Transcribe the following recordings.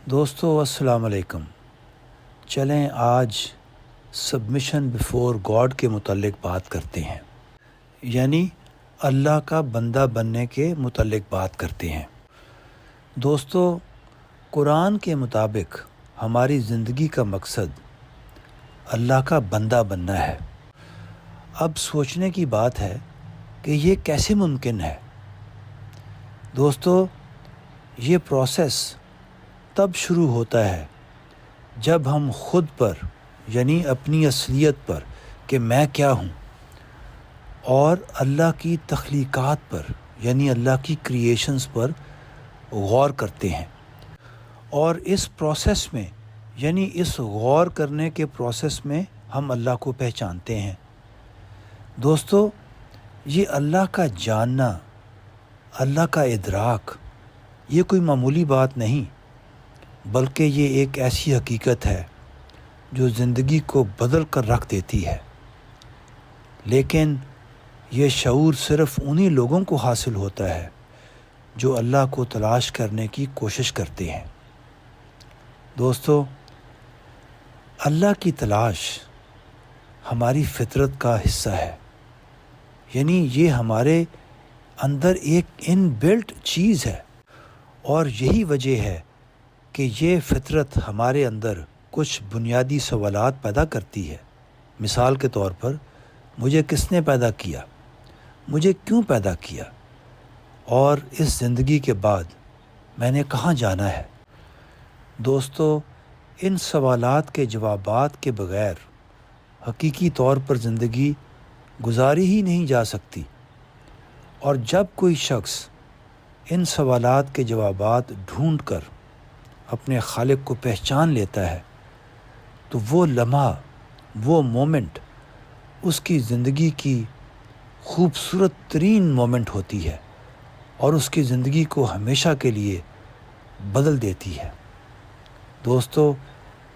دوستو السلام علیکم۔ چلیں آج سبمیشن بیفور گاڈ کے متعلق بات کرتے ہیں، یعنی اللہ کا بندہ بننے کے متعلق بات کرتے ہیں۔ دوستو، قرآن کے مطابق ہماری زندگی کا مقصد اللہ کا بندہ بننا ہے۔ اب سوچنے کی بات ہے کہ یہ کیسے ممکن ہے؟ دوستو، یہ پروسیس تب شروع ہوتا ہے جب ہم خود پر، یعنی اپنی اصلیت پر کہ میں کیا ہوں، اور اللہ کی تخلیقات پر، یعنی اللہ کی کریشنز پر غور کرتے ہیں۔ اور اس پروسیس میں، یعنی اس غور کرنے کے پروسیس میں ہم اللہ کو پہچانتے ہیں۔ دوستو، یہ اللہ کا جاننا، اللہ کا ادراک، یہ کوئی معمولی بات نہیں، بلکہ یہ ایک ایسی حقیقت ہے جو زندگی کو بدل کر رکھ دیتی ہے۔ لیکن یہ شعور صرف انہی لوگوں کو حاصل ہوتا ہے جو اللہ کو تلاش کرنے کی کوشش کرتے ہیں۔ دوستو، اللہ کی تلاش ہماری فطرت کا حصہ ہے، یعنی یہ ہمارے اندر ایک ان بلٹ چیز ہے، اور یہی وجہ ہے کہ یہ فطرت ہمارے اندر کچھ بنیادی سوالات پیدا کرتی ہے۔ مثال کے طور پر، مجھے کس نے پیدا کیا؟ مجھے کیوں پیدا کیا؟ اور اس زندگی کے بعد میں نے کہاں جانا ہے؟ دوستو، ان سوالات کے جوابات کے بغیر حقیقی طور پر زندگی گزاری ہی نہیں جا سکتی۔ اور جب کوئی شخص ان سوالات کے جوابات ڈھونڈ کر اپنے خالق کو پہچان لیتا ہے تو وہ لمحہ، وہ مومنٹ اس کی زندگی کی خوبصورت ترین مومنٹ ہوتی ہے، اور اس کی زندگی کو ہمیشہ کے لیے بدل دیتی ہے۔ دوستو،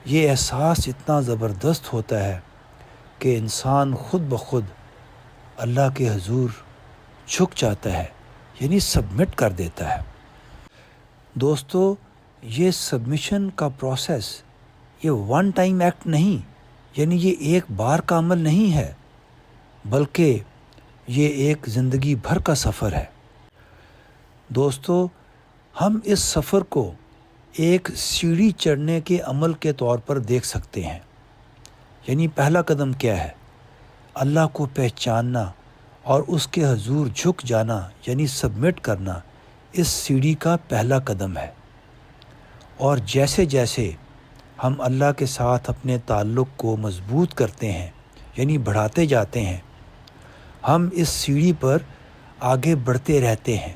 یہ احساس اتنا زبردست ہوتا ہے کہ انسان خود بخود اللہ کے حضور جھک جاتا ہے، یعنی سبمٹ کر دیتا ہے۔ دوستو، یہ سبمیشن کا پروسیس یہ ون ٹائم ایکٹ نہیں، یعنی یہ ایک بار کا عمل نہیں ہے، بلکہ یہ ایک زندگی بھر کا سفر ہے۔ دوستو، ہم اس سفر کو ایک سیڑھی چڑھنے کے عمل کے طور پر دیکھ سکتے ہیں۔ یعنی پہلا قدم کیا ہے؟ اللہ کو پہچاننا اور اس کے حضور جھک جانا، یعنی سبمٹ کرنا، اس سیڑھی کا پہلا قدم ہے۔ اور جیسے جیسے ہم اللہ کے ساتھ اپنے تعلق کو مضبوط کرتے ہیں، یعنی بڑھاتے جاتے ہیں، ہم اس سیڑھی پر آگے بڑھتے رہتے ہیں،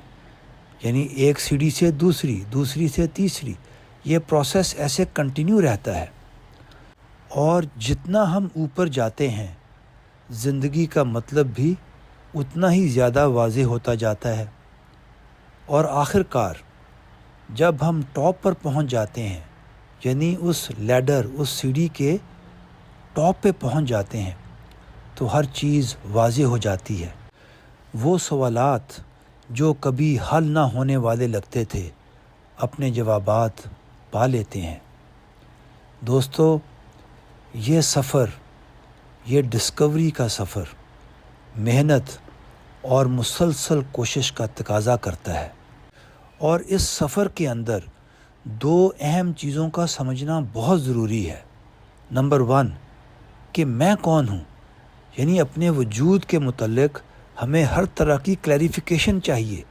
یعنی ایک سیڑھی سے دوسری، دوسری سے تیسری، یہ پروسیس ایسے کنٹینیو رہتا ہے۔ اور جتنا ہم اوپر جاتے ہیں، زندگی کا مطلب بھی اتنا ہی زیادہ واضح ہوتا جاتا ہے۔ اور آخر کار جب ہم ٹاپ پر پہنچ جاتے ہیں، یعنی اس لیڈر، اس سیڑھی کے ٹاپ پہ پہنچ جاتے ہیں، تو ہر چیز واضح ہو جاتی ہے۔ وہ سوالات جو کبھی حل نہ ہونے والے لگتے تھے، اپنے جوابات پا لیتے ہیں۔ دوستو، یہ سفر، یہ ڈسکوری کا سفر محنت اور مسلسل کوشش کا تقاضا کرتا ہے۔ اور اس سفر کے اندر دو اہم چیزوں کا سمجھنا بہت ضروری ہے۔ نمبر 1 کہ میں کون ہوں، یعنی اپنے وجود کے متعلق ہمیں ہر طرح کی کلیریفیکیشن چاہیے،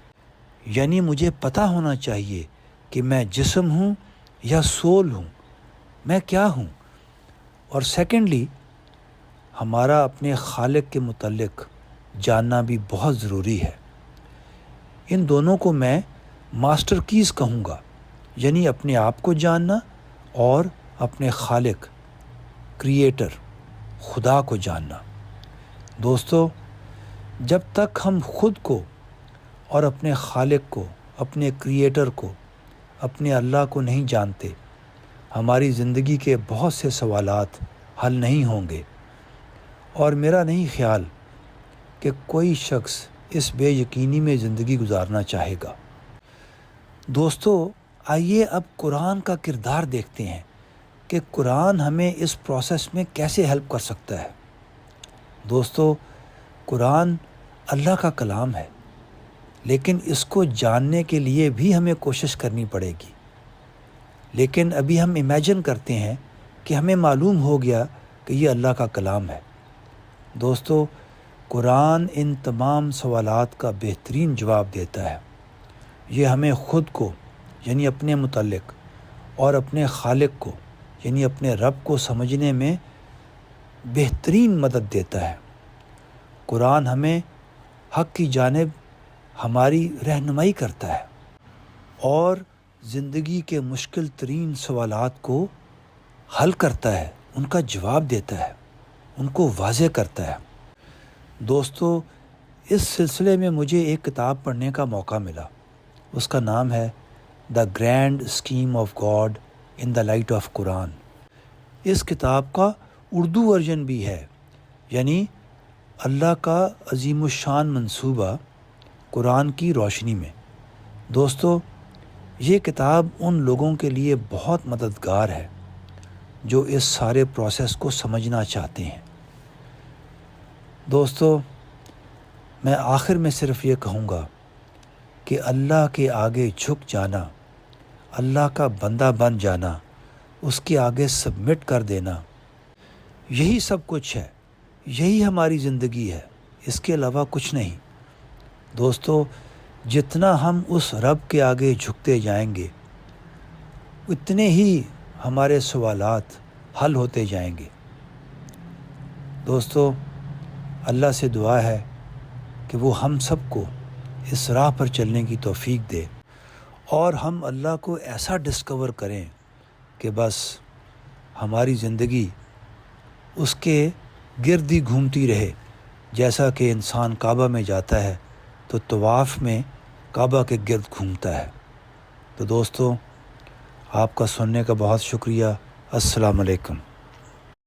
یعنی مجھے پتہ ہونا چاہیے کہ میں جسم ہوں یا سول ہوں، میں کیا ہوں۔ اور سیکنڈلی، ہمارا اپنے خالق کے متعلق جاننا بھی بہت ضروری ہے۔ ان دونوں کو میں ماسٹر کیز کہوں گا، یعنی اپنے آپ کو جاننا اور اپنے خالق، کریٹر، خدا کو جاننا۔ دوستو، جب تک ہم خود کو اور اپنے خالق کو، اپنے کریٹر کو، اپنے اللہ کو نہیں جانتے، ہماری زندگی کے بہت سے سوالات حل نہیں ہوں گے۔ اور میرا نہیں خیال کہ کوئی شخص اس بے یقینی میں زندگی گزارنا چاہے گا۔ دوستو، آئیے اب قرآن کا کردار دیکھتے ہیں کہ قرآن ہمیں اس پروسیس میں کیسے ہیلپ کر سکتا ہے۔ دوستو، قرآن اللہ کا کلام ہے، لیکن اس کو جاننے کے لیے بھی ہمیں کوشش کرنی پڑے گی۔ لیکن ابھی ہم امیجن کرتے ہیں کہ ہمیں معلوم ہو گیا کہ یہ اللہ کا کلام ہے۔ دوستو، قرآن ان تمام سوالات کا بہترین جواب دیتا ہے۔ یہ ہمیں خود کو یعنی اپنے متعلق اور اپنے خالق کو یعنی اپنے رب کو سمجھنے میں بہترین مدد دیتا ہے۔ قرآن ہمیں حق کی جانب ہماری رہنمائی کرتا ہے اور زندگی کے مشکل ترین سوالات کو حل کرتا ہے، ان کا جواب دیتا ہے، ان کو واضح کرتا ہے۔ دوستو، اس سلسلے میں مجھے ایک کتاب پڑھنے کا موقع ملا۔ اس کا نام ہے the grand scheme of God in the light of Quran. اس کتاب کا اردو ورژن بھی ہے، یعنی اللہ کا عظیم الشان منصوبہ قرآن کی روشنی میں۔ دوستو، یہ کتاب ان لوگوں کے لیے بہت مددگار ہے جو اس سارے پروسیس کو سمجھنا چاہتے ہیں۔ دوستو، میں آخر میں صرف یہ کہوں گا کہ اللہ کے آگے جھک جانا، اللہ کا بندہ بن جانا، اس کے آگے سبمٹ کر دینا، یہی سب کچھ ہے، یہی ہماری زندگی ہے، اس کے علاوہ کچھ نہیں۔ دوستو، جتنا ہم اس رب کے آگے جھکتے جائیں گے اتنے ہی ہمارے سوالات حل ہوتے جائیں گے۔ دوستو، اللہ سے دعا ہے کہ وہ ہم سب کو اس راہ پر چلنے کی توفیق دے اور ہم اللہ کو ایسا ڈسکور کریں کہ بس ہماری زندگی اس کے گرد ہی گھومتی رہے، جیسا کہ انسان کعبہ میں جاتا ہے تو طواف میں کعبہ کے گرد گھومتا ہے۔ تو دوستو، آپ کا سننے کا بہت شکریہ۔ السلام علیکم۔